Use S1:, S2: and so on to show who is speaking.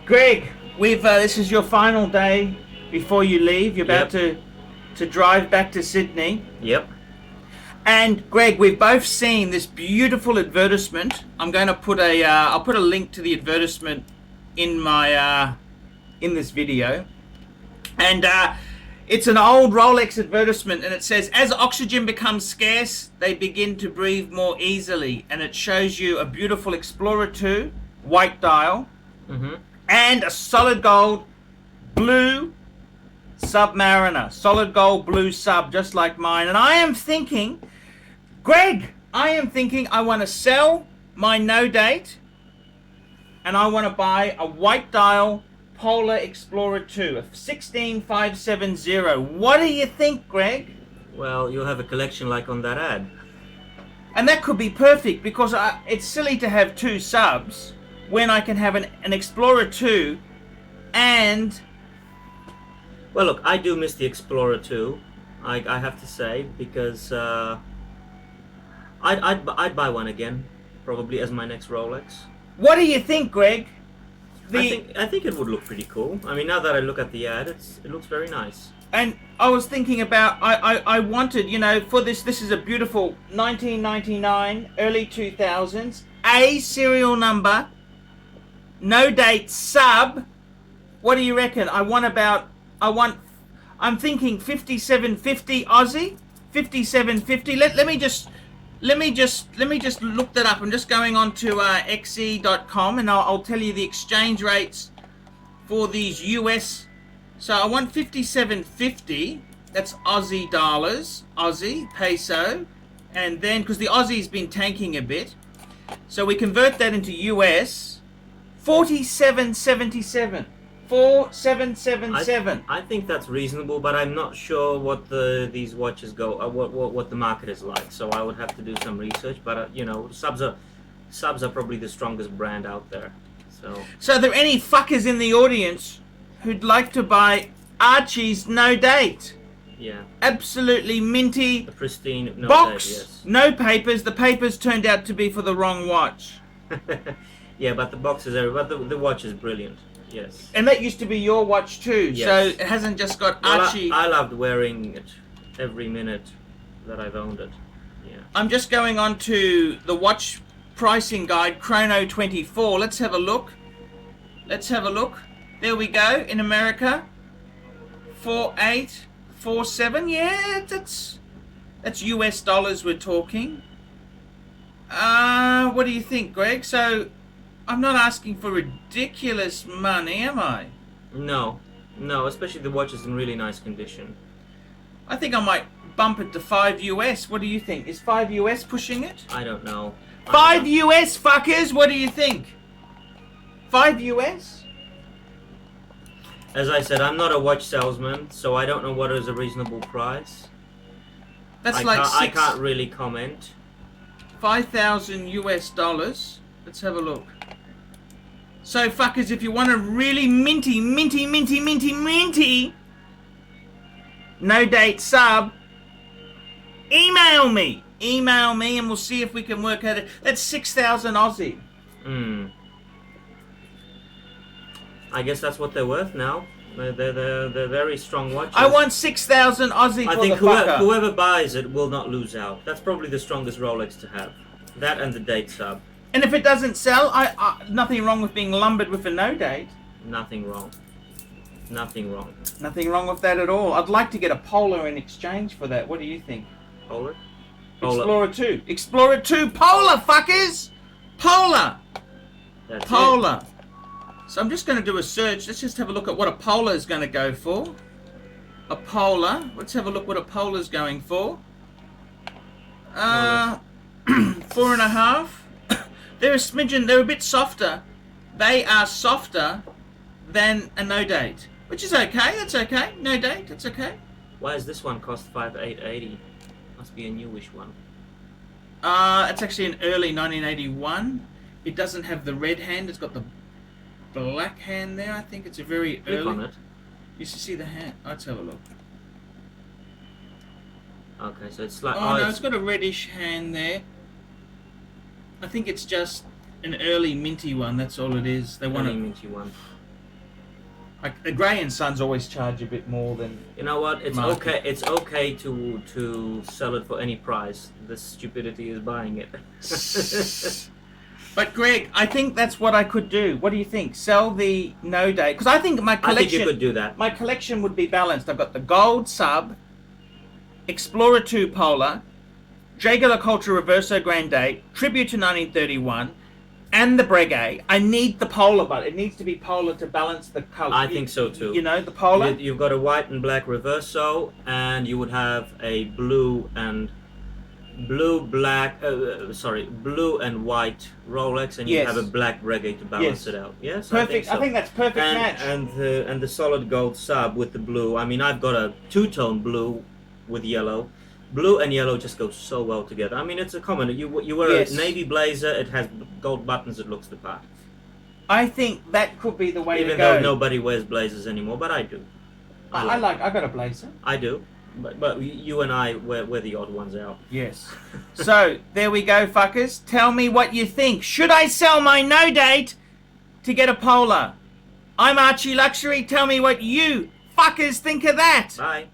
S1: Greg, we've this is your final day before you leave. You're about to drive back to Sydney.
S2: Yep.
S1: And Greg, we've both seen this beautiful advertisement. I'm going to put I'll put a link to the advertisement in my in this video. And it's an old Rolex advertisement, and it says, as oxygen becomes scarce, they begin to breathe more easily. And it shows you a beautiful Explorer 2 white dial, and a solid gold blue Submariner, solid gold blue sub, just like mine. And I am thinking, Greg, I want to sell my no date, and I want to buy a white dial Polar Explorer 2, a 16570. What do you think, Greg?
S2: Well, you'll have a collection like on that ad.
S1: And that could be perfect, because it's silly to have two subs when I can have an Explorer 2 and...
S2: Well, look, I do miss the Explorer 2, I have to say, because I'd buy one again, probably as my next Rolex.
S1: What do you think, Greg?
S2: I think it would look pretty cool. I mean, now that I look at the ad, it looks very nice.
S1: And I was thinking about, I wanted, you know, for this is a beautiful 1999, early 2000s, A serial number, no date sub. What do you reckon? I'm thinking 5750 Aussie, 5750. Let me just look that up. I'm just going on to xe.com, and I'll tell you the exchange rates for these US. So I want 5750. That's Aussie dollars, Aussie peso, and then because the Aussie's been tanking a bit, so we convert that into US. 4777. 4777.
S2: I think that's reasonable, but I'm not sure what these watches go. What the market is like. So I would have to do some research. But you know, subs are probably the strongest brand out there. So
S1: are there any fuckers in the audience who'd like to buy Archie's no date?
S2: Yeah.
S1: Absolutely minty.
S2: The pristine no
S1: box.
S2: Date, yes.
S1: No papers. The papers turned out to be for the wrong watch.
S2: Yeah, but the box is there. But the watch is brilliant. Yes.
S1: And that used to be your watch too,
S2: yes.
S1: So it hasn't just got Archie.
S2: I loved wearing it every minute that I've owned it. Yeah.
S1: I'm just going on to the watch pricing guide, Chrono 24. Let's have a look. There we go. In America, 4847. Yeah, that's US dollars we're talking. What do you think, Greg? So I'm not asking for ridiculous money, am I?
S2: No, especially the watch is in really nice condition.
S1: I think I might bump it to 5 US. What do you think? Is 5 US pushing it?
S2: I don't know.
S1: 5 US, fuckers! What do you think? 5 US?
S2: As I said, I'm not a watch salesman, so I don't know what is a reasonable price. I can't really comment.
S1: 5,000 US dollars. Let's have a look. So fuckers, if you want a really minty no date sub, email me and we'll see if we can work out it. That's 6,000 Aussie.
S2: I guess that's what they're worth now. They're very strong watches.
S1: I want 6,000 Aussie.
S2: I think whoever buys it will not lose out. That's probably the strongest Rolex to have. That and the date sub.
S1: And if it doesn't sell, nothing wrong with being lumbered with a no date.
S2: Nothing wrong. Nothing wrong.
S1: Nothing wrong with that at all. I'd like to get a Polar in exchange for that. What do you think?
S2: Polar?
S1: Explorer 2. Explorer 2 Polar, fuckers! Polar!
S2: That's
S1: Polar. So I'm just going to do a search. Let's just have a look at what a Polar is going to go for. A Polar. Let's have a look what a Polar is going for. 4.5. They're a smidgen. They're a bit softer. They are softer than a no date, which is okay. That's okay. No date. That's okay.
S2: Why does this one cost 5,880? Must be a newish one.
S1: It's actually an early 1981. It doesn't have the red hand. It's got the black hand there. I think it's a very
S2: Click
S1: early.
S2: on it.
S1: You should see the hand. Let's have a look.
S2: Okay, so it's like
S1: Oh, no, it's got a reddish hand there. I think it's just an early minty one. That's all it is. They want
S2: really
S1: to.
S2: minty one.
S1: Like the Grey and Sons always charge a bit more than.
S2: You know what? It's
S1: Market.
S2: okay. It's okay to sell it for any price. The stupidity is buying it.
S1: But Greg, I think that's what I could do. What do you think? Sell the no date, because I think my
S2: I
S1: collection.
S2: think you could do that.
S1: My collection would be balanced. I've got the gold sub, Explorer 2 Polar, Jaguar Culture Reverso Grande, Tribute to 1931, and the Breguet. I need the Polar, but it needs to be Polar to balance the color.
S2: I think so too.
S1: You know, the Polar?
S2: You've got a white and black Reverso, and you would have a blue and white Rolex, and you
S1: Yes.
S2: have a black Breguet to balance
S1: Yes.
S2: it out. Yes,
S1: Perfect. I think that's perfect match.
S2: And the solid gold sub with the blue. I mean, I've got a two-tone blue with yellow. Blue and yellow just go so well together. I mean, it's a common. You wear
S1: Yes.
S2: a navy blazer. It has gold buttons. It looks the part.
S1: I think that could be the way
S2: Even
S1: to go.
S2: though nobody wears blazers anymore, but I do.
S1: I got a blazer.
S2: I do. But you and I, we're the odd ones out.
S1: Yes. So, there we go, fuckers. Tell me what you think. Should I sell my no date to get a Polar? I'm Archie Luxury. Tell me what you fuckers think of that.
S2: Bye.